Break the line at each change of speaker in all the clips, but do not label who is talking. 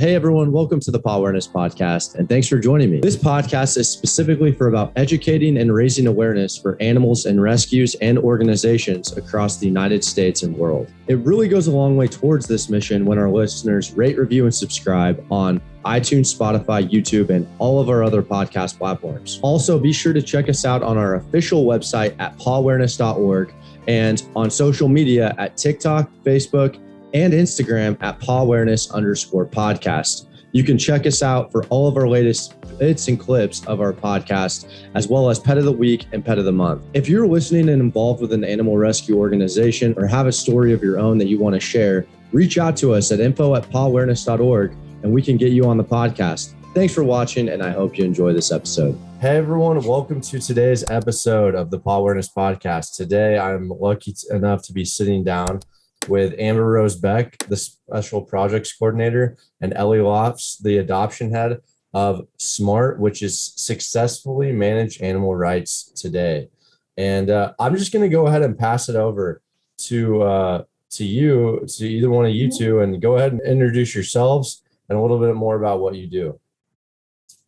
Hey everyone, welcome to the Pawareness Podcast, and thanks for joining me. This podcast is specifically for about educating and raising awareness for animals and rescues and organizations across the United States and world. It really goes a long way towards this mission when our listeners rate, review, and subscribe on iTunes, Spotify, YouTube, and all of our other podcast platforms. Also, be sure to check us out on our official website at pawareness.org and on social media at TikTok, Facebook, and Instagram at Pawareness_podcast. You can check us out for all of our latest bits and clips of our podcast, as well as Pet of the Week and Pet of the Month. If you're listening and involved with an animal rescue organization or have a story of your own that you want to share, reach out to us at info@pawareness.org and we can get you on the podcast. Thanks for watching, and I hope you enjoy this episode. Hey everyone, welcome to today's episode of the Pawareness Podcast. Today, I'm lucky enough to be sitting down with Amber Rose Beck, the Special Projects Coordinator, and Ellie Lofts, the Adoption Head of S.M.A.R.T, which is Successfully Manage Animal Rights Today. And I'm just going to go ahead and pass it over to either one of you two, and go ahead and introduce yourselves and a little bit more about what you do.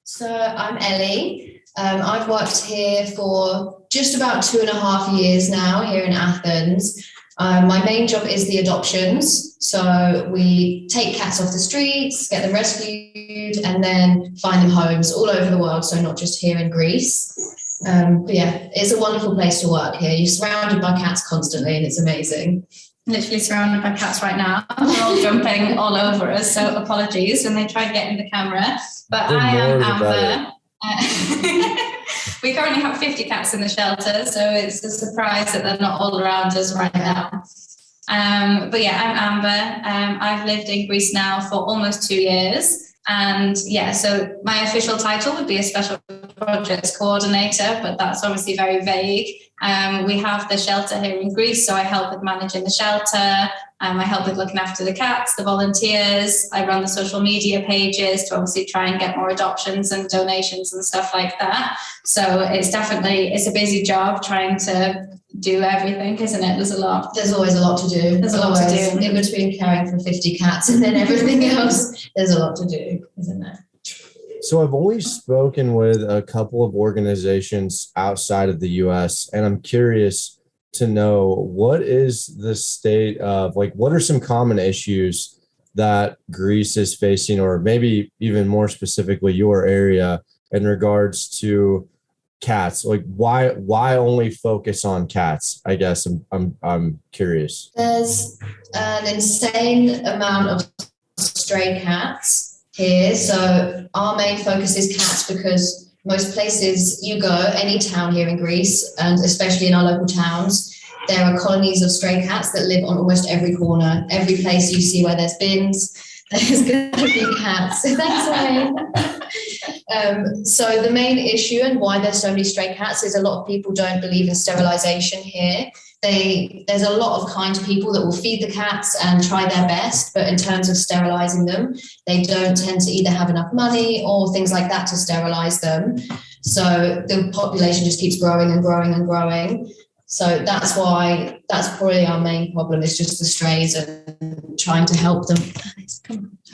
So I'm Ellie. I've worked here for just about 2.5 years now here in Athens. My main job is the adoptions. So we take cats off the streets, get them rescued, and then find them homes all over the world. So not just here in Greece. But yeah, it's a wonderful place to work here. You're surrounded by cats constantly, and it's amazing.
Literally surrounded by cats right now. They're all jumping all over us. So apologies when they try to get in the camera. But I am Amber. We currently have 50 cats in the shelter, so it's a surprise that they're not all around us right now. But yeah, I'm Amber. I've lived in Greece now for almost 2 years. And yeah, so my official title would be a Special Projects Coordinator, but that's obviously very vague. We have the shelter here in Greece, so I help with managing the shelter. I help with looking after the cats, the volunteers. I run the social media pages to obviously try and get more adoptions and donations and stuff like that. So it's a busy job trying to do everything, isn't it? There's
always a lot to do.
There's a lot to do.
In between caring for 50 cats and then everything else, there's a lot to do, isn't there?
So I've only spoken with a couple of organizations outside of the US, and I'm curious to know, what is the state of, what are some common issues that Greece is facing, or maybe even more specifically your area, in regards to cats? Why only focus on cats? I guess I'm curious.
There's an insane amount of stray cats here. So our main focus is cats, because most places you go, any town here in Greece, and especially in our local towns, there are colonies of stray cats that live on almost every corner. Every place you see where there's bins, there's going to be cats. That's why. So the main issue and why there's so many stray cats is a lot of people don't believe in sterilization here. There's a lot of kind people that will feed the cats and try their best, but in terms of sterilizing them, they don't tend to either have enough money or things like that to sterilize them. So the population just keeps growing and growing and growing. So that's probably our main problem, is just the strays and trying to help them.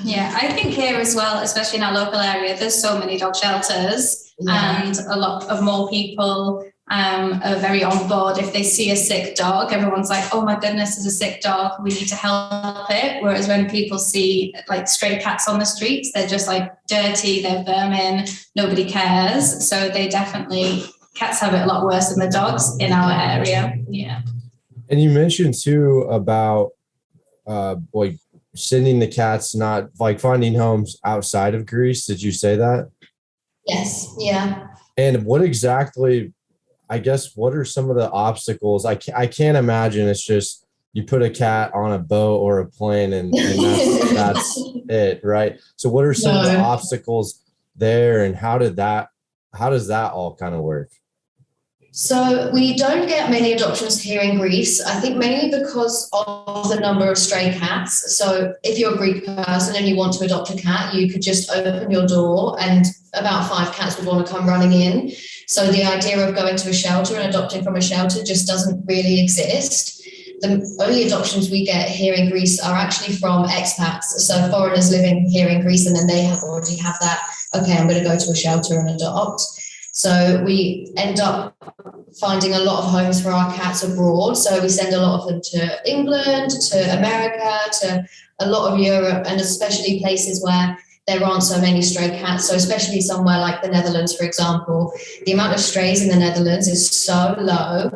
Yeah, I think here as well, especially in our local area, there's so many dog shelters, and a lot of more people are very on board. If they see a sick dog, everyone's like, oh my goodness, there's a sick dog, we need to help it. Whereas when people see stray cats on the streets, they're just dirty, they're vermin, nobody cares. So cats have it a lot worse than the dogs in our area. Yeah.
And you mentioned too about sending the cats, not finding homes outside of Greece. Did you say that?
Yes. Yeah.
And what exactly, I guess, what are some of the obstacles? I can't imagine it's just you put a cat on a boat or a plane and that's it, right? So what are some of the obstacles there, and how does that all kind of work?
So we don't get many adoptions here in Greece, I think mainly because of the number of stray cats. So if you're a Greek person and you want to adopt a cat, you could just open your door and about 5 cats would want to come running in. So the idea of going to a shelter and adopting from a shelter just doesn't really exist. the only adoptions we get here in Greece are actually from expats, so foreigners living here in Greece, and then they already have that, okay, I'm going to go to a shelter and adopt. So we end up finding a lot of homes for our cats abroad. So we send a lot of them to England, to America, to a lot of Europe, and especially places where there aren't so many stray cats. So especially somewhere like the Netherlands, for example, the amount of strays in the Netherlands is so low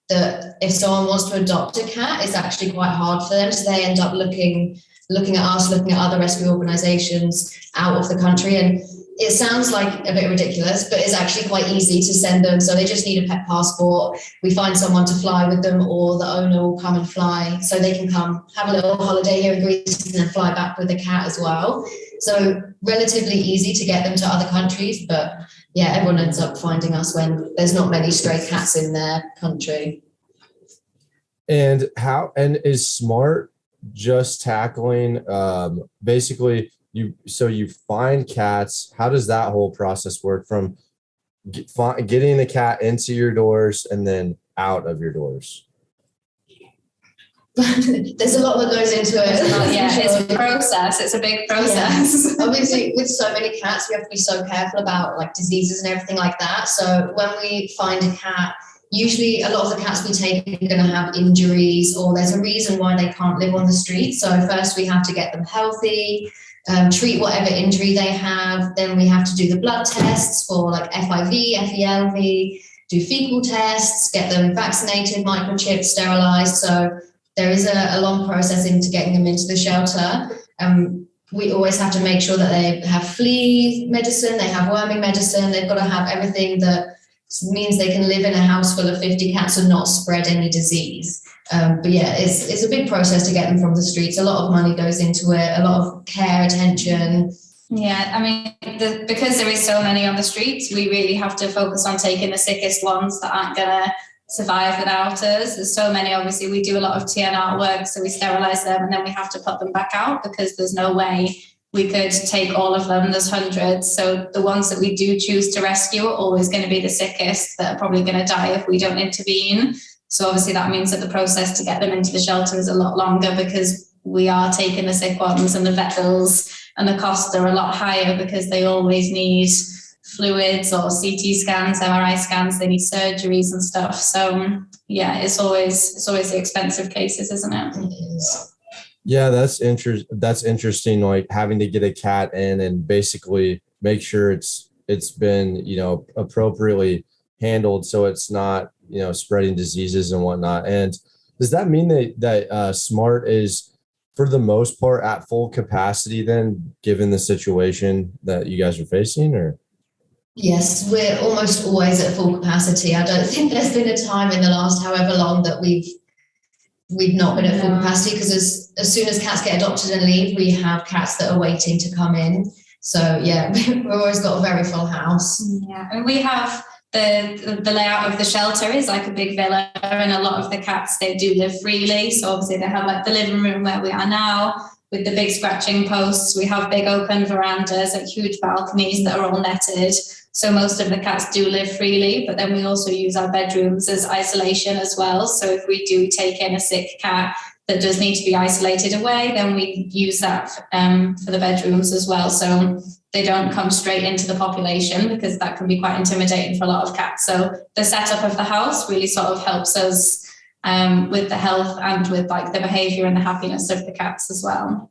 that if someone wants to adopt a cat, it's actually quite hard for them. So they end up looking at us, looking at other rescue organizations out of the country. And it sounds like a bit ridiculous, but it's actually quite easy to send them. So they just need a pet passport. We find someone to fly with them, or the owner will come and fly, so they can come have a little holiday here in Greece and then fly back with the cat as well. So relatively easy to get them to other countries. But yeah, everyone ends up finding us when there's not many stray cats in their country.
And is S.M.A.R.T just tackling basically you find cats? How does that whole process work from getting the cat into your doors and then out of your doors?
There's a lot that goes into it.
It's a process. It's a big process.
Yeah. Obviously, with so many cats, we have to be so careful about like diseases and everything like that. So when we find a cat, usually a lot of the cats we take are going to have injuries, or there's a reason why they can't live on the street. So first we have to get them healthy, treat whatever injury they have. Then we have to do the blood tests for like FIV, FELV, do fecal tests, get them vaccinated, microchipped, sterilized. So there is a long process into getting them into the shelter. We always have to make sure that they have flea medicine, they have worming medicine. They've got to have everything that means they can live in a house full of 50 cats and not spread any disease. But yeah, it's a big process to get them from the streets. A lot of money goes into it, a lot of care, attention.
Yeah, I mean, because there is so many on the streets, we really have to focus on taking the sickest ones that aren't going to survive without us. There's so many. Obviously, we do a lot of TNR work, so we sterilize them and then we have to put them back out because there's no way we could take all of them. There's hundreds. So the ones that we do choose to rescue are always going to be the sickest that are probably going to die if we don't intervene. So obviously that means that the process to get them into the shelter is a lot longer because we are taking the sick ones, and the vet bills and the costs are a lot higher because they always need fluids or CT scans, MRI scans, they need surgeries and stuff. So yeah, it's always the expensive cases, isn't it?
It is.
Yeah, that's interesting. Like having to get a cat in and basically make sure it's been, appropriately handled so it's not, spreading diseases and whatnot. And does that mean that S.M.A.R.T is for the most part at full capacity then, given the situation that you guys are facing, or?
Yes, we're almost always at full capacity. I don't think there's been a time in the last however long that we've not been at full capacity, because as soon as cats get adopted and leave, we have cats that are waiting to come in. So yeah, we've always got a very full house.
Yeah, and we have the layout of the shelter is like a big villa, and a lot of the cats, they do live freely. So obviously they have like the living room where we are now with the big scratching posts. We have big open verandas, like huge balconies that are all netted. So most of the cats do live freely, but then we also use our bedrooms as isolation as well. So if we do take in a sick cat that does need to be isolated away, then we use that for the bedrooms as well. So they don't come straight into the population, because that can be quite intimidating for a lot of cats. So the setup of the house really sort of helps us with the health and with like the behavior and the happiness of the cats as well.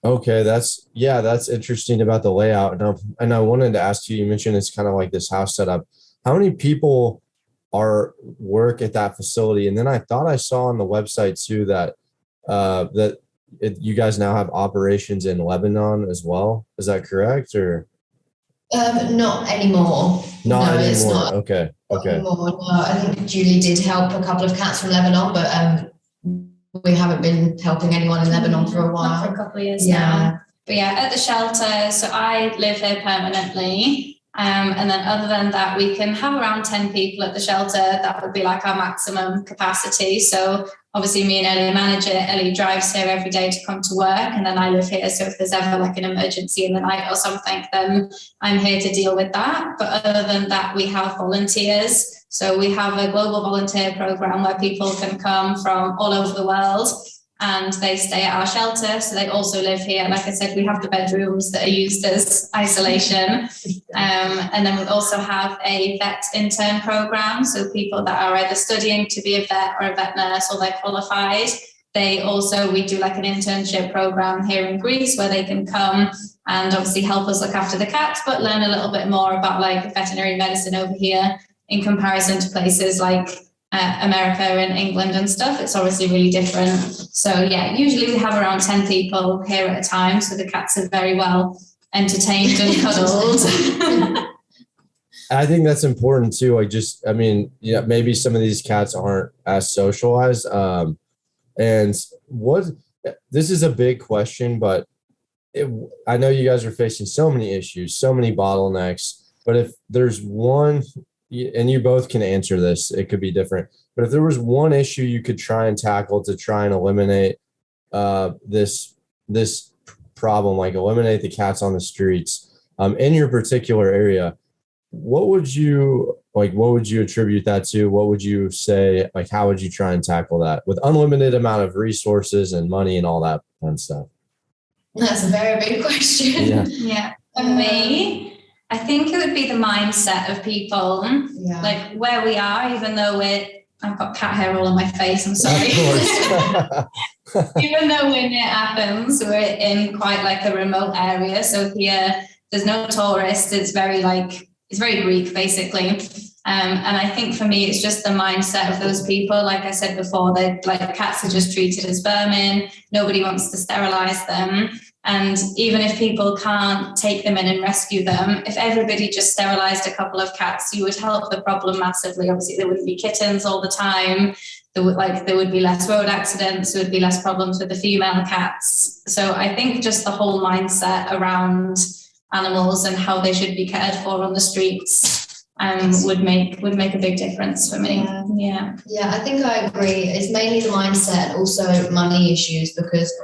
Okay, that's interesting about the layout. And I wanted to ask you mentioned it's kind of like this house setup. How many people work at that facility? And then I thought I saw on the website too that you guys now have operations in Lebanon as well. Is that correct, or?
Not anymore.
Not anymore.
It's not.
Okay.
Not anymore. No, I think Julie did help a couple of cats from Lebanon, but we haven't been helping anyone in Lebanon for a while.
Not for a couple of years now. But yeah, at the shelter, so I live here permanently. And then other than that, we can have around 10 people at the shelter. That would be like our maximum capacity. So obviously me and Ellie manage it. Ellie drives here every day to come to work, and then I live here. So if there's ever like an emergency in the night or something, then I'm here to deal with that. But other than that, we have volunteers. So we have a global volunteer program where people can come from all over the world and they stay at our shelter. So they also live here. Like I said, we have the bedrooms that are used as isolation. And then we also have a vet intern program. So people that are either studying to be a vet or a vet nurse, or they're qualified. We do like an internship program here in Greece where they can come and obviously help us look after the cats, but learn a little bit more about like veterinary medicine over here in comparison to places like America and England and stuff. It's obviously really different. So yeah, usually we have around 10 people here at a time. So the cats are very well entertained and cuddled.
I think that's important too. Maybe some of these cats aren't as socialized. This is a big question, but I know you guys are facing so many issues, so many bottlenecks, but if there's one, and you both can answer this, it could be different, but if there was one issue you could try and tackle to try and eliminate this problem, like eliminate the cats on the streets in your particular area, what would you attribute that to? What would you say, like, how would you try and tackle that with unlimited amount of resources and money and all that fun stuff?
That's a very big question.
Yeah. For me, I think it would be the mindset of people, like where we are, even though I've got cat hair all on my face, I'm sorry. Even though we're near Athens, we're in quite like a remote area. So here, there's no tourists. It's very Greek, basically. And I think for me, it's just the mindset of those people. Like I said before, cats are just treated as vermin. Nobody wants to sterilize them. And even if people can't take them in and rescue them, if everybody just sterilized a couple of cats, you would help the problem massively. Obviously, there wouldn't be kittens all the time. There would be less road accidents. There would be less problems with the female cats. So I think just the whole mindset around animals and how they should be cared for on the streets would make a big difference for me. Yeah,
I think I agree. It's mainly the mindset, also money issues, because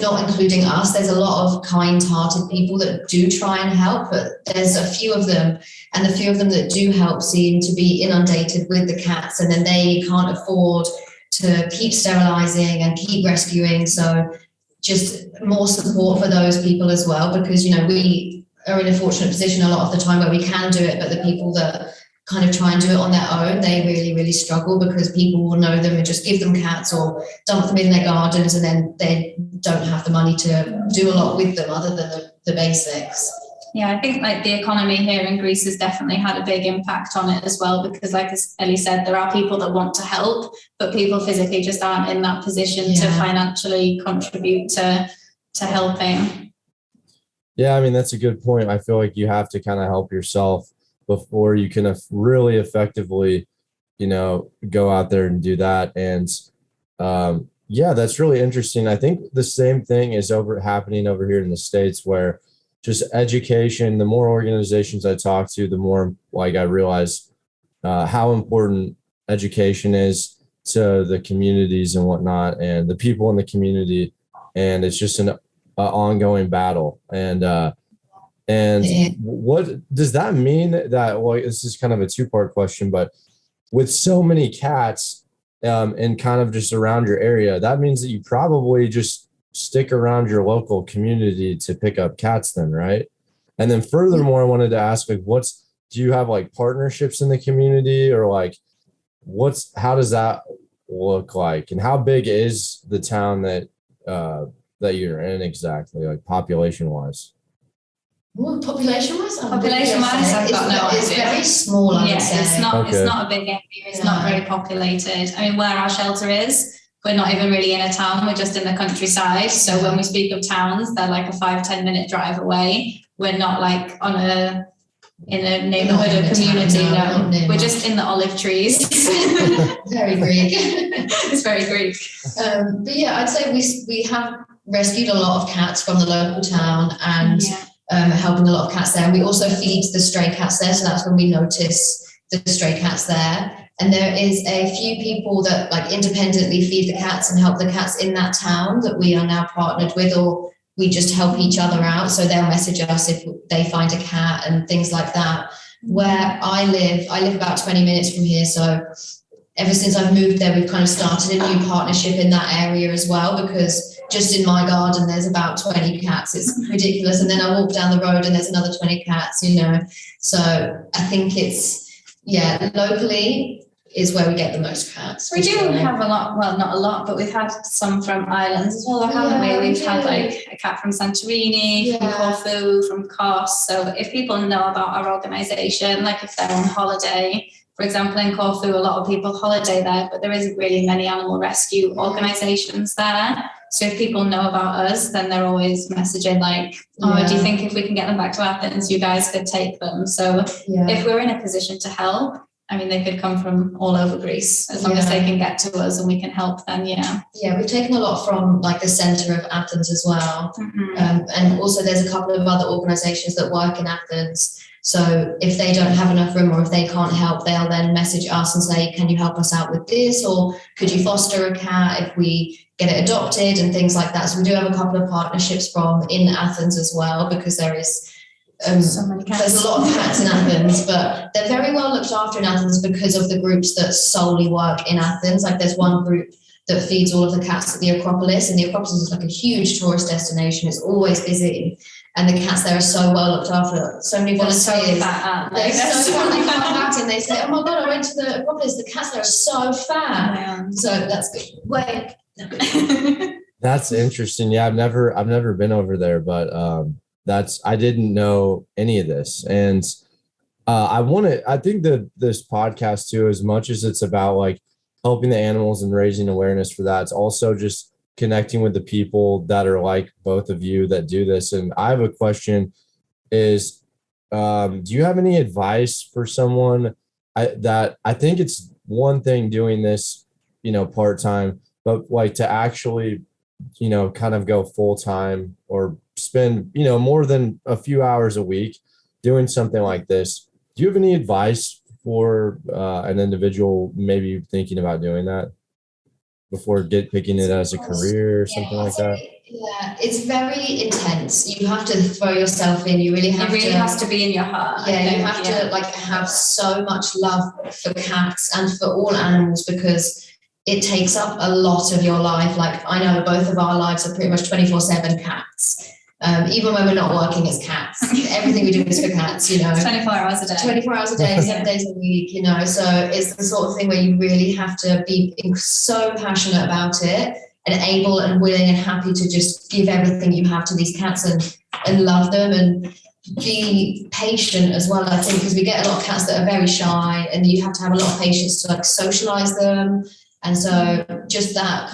not including us, there's a lot of kind-hearted people that do try and help, but there's a few of them, and the few of them that do help seem to be inundated with the cats, and then they can't afford to keep sterilizing and keep rescuing. So just more support for those people as well, because we are in a fortunate position a lot of the time where we can do it, but the people that kind of try and do it on their own, they really, really struggle, because people will know them and just give them cats or dump them in their gardens, and then they don't have the money to do a lot with them other than the basics.
Yeah, I think like the economy here in Greece has definitely had a big impact on it as well, because like Ellie said, there are people that want to help, but people physically just aren't in that position to financially contribute to helping.
Yeah, I mean, that's a good point. I feel like you have to kind of help yourself before you can really effectively, go out there and do that. And that's really interesting. I think the same thing is happening over here in the States, where just education, the more organizations I talk to, the more like I realize how important education is to the communities and whatnot, and the people in the community. And it's just an ongoing battle. And what does that mean? That, well, this is kind of a two-part question, but with so many cats and kind of just around your area, that means that you probably just stick around your local community to pick up cats then, right? And then furthermore, I wanted to ask, like, do you have like partnerships in the community, or like how does that look like? And how big is the town that you're in exactly, like population wise?
Population-wise,
I've got no idea.
It's very small, I would say.
It's not a big area. It's not very populated. I mean, where our shelter is, we're not even really in a town. We're just in the countryside. So when we speak of towns, they're like a 5-10 minute drive away. We're not like in a neighborhood or community. No, we're just in the olive trees.
Very Greek.
It's very Greek.
But yeah, I'd say we have rescued a lot of cats from the local town, and helping a lot of cats there. And we also feed the stray cats there. So that's when we notice the stray cats there. And there is a few people that like independently feed the cats and help the cats in that town that we are now partnered with, or we just help each other out. So they'll message us if they find a cat and things like that. where I live about 20 minutes from here. So ever since I've moved there, we've kind of started a new partnership in that area as well, because just in my garden, there's about 20 cats. It's ridiculous. And then I walk down the road and there's another 20 cats, you know. So I think locally is where we get the most cats.
We do have a lot, well, not a lot, but we've had some from islands as well, haven't we? We've had like a cat from Santorini, from Corfu, from Kos. So if people know about our organisation, like if they're on holiday, for example, in Corfu, a lot of people holiday there, but there isn't really many animal rescue organisations there. So if people know about us, then they're always messaging like, do you think if we can get them back to Athens, you guys could take them? So if we're in a position to help, I mean, they could come from all over Greece as long as they can get to us and we can help them. Yeah, we've taken a lot from like the centre of Athens as well. And also there's a couple of other organisations that work in Athens. So if they don't have enough room or if they can't help, they'll then message us and say, can you help us out with this? Or could you foster a cat if we get it adopted and things like that. So we do have a couple of partnerships from in Athens as well, because there is so many cats. There's a lot of cats in Athens, but they're very well looked after in Athens because of the groups that solely work in Athens. Like there's one group that feeds all of the cats at the Acropolis, and the Acropolis is like a huge tourist destination. It's always busy, and the cats there are so well looked after. So many volunteers. They're so fat. They come back and they say, "Oh my god, I went to the Acropolis. The cats there are so fat." So that's good. Wait.
That's interesting. Yeah, I've never been over there, but I didn't know any of this. And I think that this podcast too, as much as it's about like helping the animals and raising awareness for that, it's also just connecting with the people that are like both of you that do this. And I have a question is, do you have any advice for someone that I think it's one thing doing this, part-time, but like to actually, kind of go full-time or spend, more than a few hours a week doing something like this. Do you have any advice for an individual maybe thinking about doing that before picking it as a career or something like that?
Yeah, it's very intense. You have to throw yourself in. You really have to. It really
has to be in your heart.
Yeah, you have to like have so much love for cats and for all animals, because it takes up a lot of your life. Like I know both of our lives are pretty much 24/7 cats. Even when we're not working as cats, everything we do is for cats,
24 hours a day.
24 hours a day, 7 days a week, So it's the sort of thing where you really have to be so passionate about it and able and willing and happy to just give everything you have to these cats and love them and be patient as well, I think, because we get a lot of cats that are very shy and you have to have a lot of patience to like socialize them. And so just that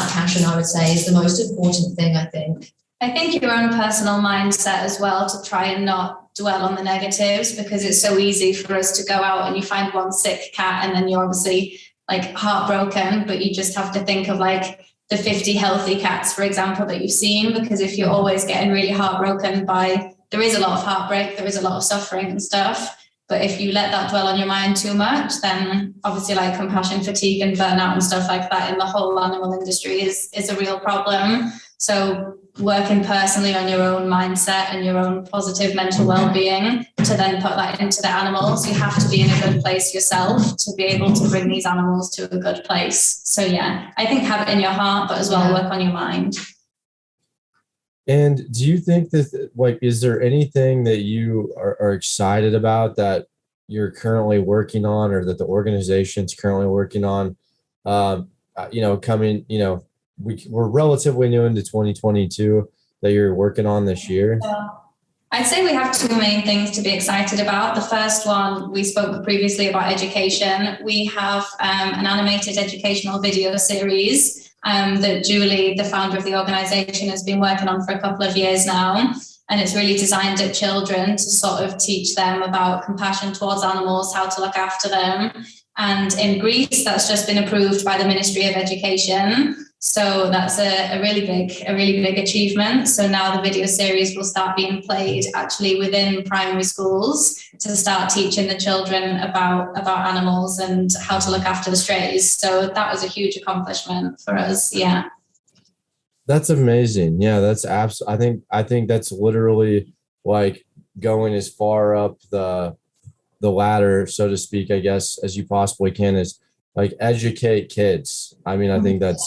passion, I would say, is the most important thing, I think.
I think your own personal mindset as well, to try and not dwell on the negatives, because it's so easy for us to go out and you find one sick cat and then you're obviously like heartbroken, but you just have to think of like the 50 healthy cats, for example, that you've seen, because if you're always getting really heartbroken there is a lot of heartbreak, there is a lot of suffering and stuff. But if you let that dwell on your mind too much, then obviously like compassion fatigue and burnout and stuff like that in the whole animal industry is a real problem. So working personally on your own mindset and your own positive mental well-being to then put that into the animals, you have to be in a good place yourself to be able to bring these animals to a good place. So yeah, I think have it in your heart, but as well work on your mind.
And do you think that, like, is there anything that you are excited about that you're currently working on, or that the organization's currently working on? We're relatively new into 2022 that you're working on this year.
I'd say we have two main things to be excited about. The first one, we spoke previously about education. We have an animated educational video series that Julie, the founder of the organization, has been working on for a couple of years now. And it's really designed at children to sort of teach them about compassion towards animals, how to look after them. And in Greece, that's just been approved by the Ministry of Education. So that's a really big achievement. So now the video series will start being played actually within primary schools to start teaching the children about animals and how to look after the strays. So that was a huge accomplishment for us. Yeah.
That's amazing. Yeah, that's I think that's literally like going as far up the the ladder, so to speak, I guess, as you possibly can, is like educate kids. I mean, I think that's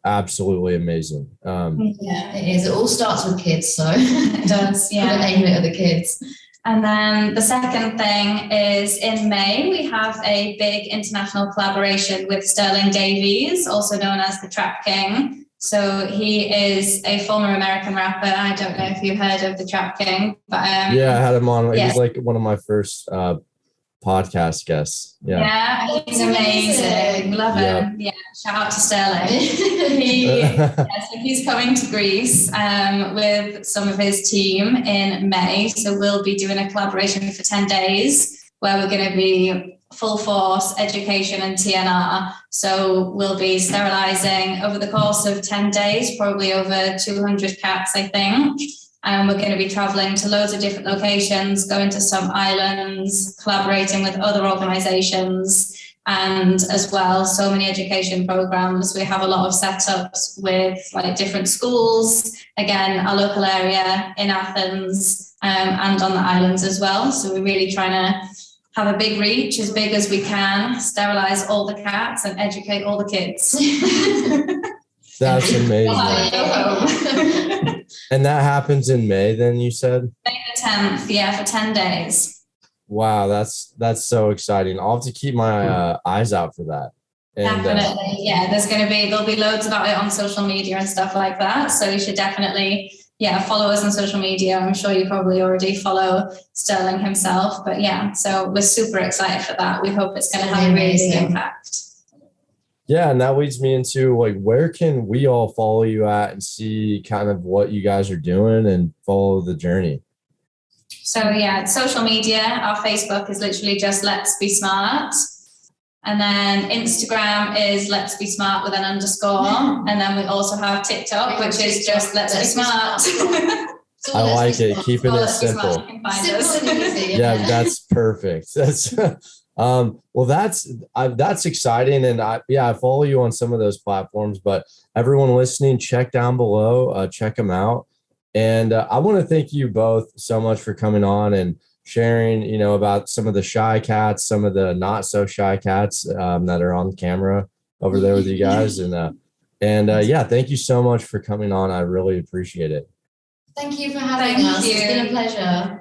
absolutely amazing.
Yeah, it is. It all starts with kids, so
It does, yeah.
aim it at the kids.
And then the second thing is in May, we have a big international collaboration with Sterling Davies, also known as the Trap King. So he is a former American rapper. I don't know if you've heard of the Trap King, but
yeah, I had him on. He was like one of my first podcast guests.
Yeah, he's amazing. Love him. Yeah, shout out to Sterling. So he's coming to Greece with some of his team in May. So we'll be doing a collaboration for 10 days where we're going to be full force education and TNR. So we'll be sterilizing over the course of 10 days, probably over 200 cats, I think. And we're going to be traveling to loads of different locations, going to some islands, collaborating with other organizations, and as well, so many education programs. We have a lot of setups with like different schools, again, our local area in Athens, and on the islands as well. So we're really trying to have a big reach, as big as we can, sterilize all the cats and educate all the kids.
That's amazing. And that happens in May, then you said?
May the 10th, yeah, for 10 days.
Wow, that's so exciting. I'll have to keep my eyes out for that. And,
definitely, yeah, there'll be loads about it on social media and stuff like that. So you should definitely, follow us on social media. I'm sure you probably already follow Sterling himself, but yeah, so we're super excited for that. We hope it's going to have a really big impact.
Yeah, and that leads me into like, where can we all follow you at and see kind of what you guys are doing and follow the journey?
So social media, our Facebook is literally just Let's Be Smart. And then Instagram is Let's Be Smart with an underscore. And then we also have TikTok, which is just Let's Be Smart.
I like it. Keeping it simple.
Simple and easy.
Yeah, that's perfect. That's well, that's exciting. And I follow you on some of those platforms, but everyone listening, check down below, check them out. And I want to thank you both so much for coming on and sharing, about some of the shy cats, some of the not so shy cats that are on camera over there with you guys. And thank you so much for coming on. I really appreciate it.
Thank you for having us. It's been a pleasure.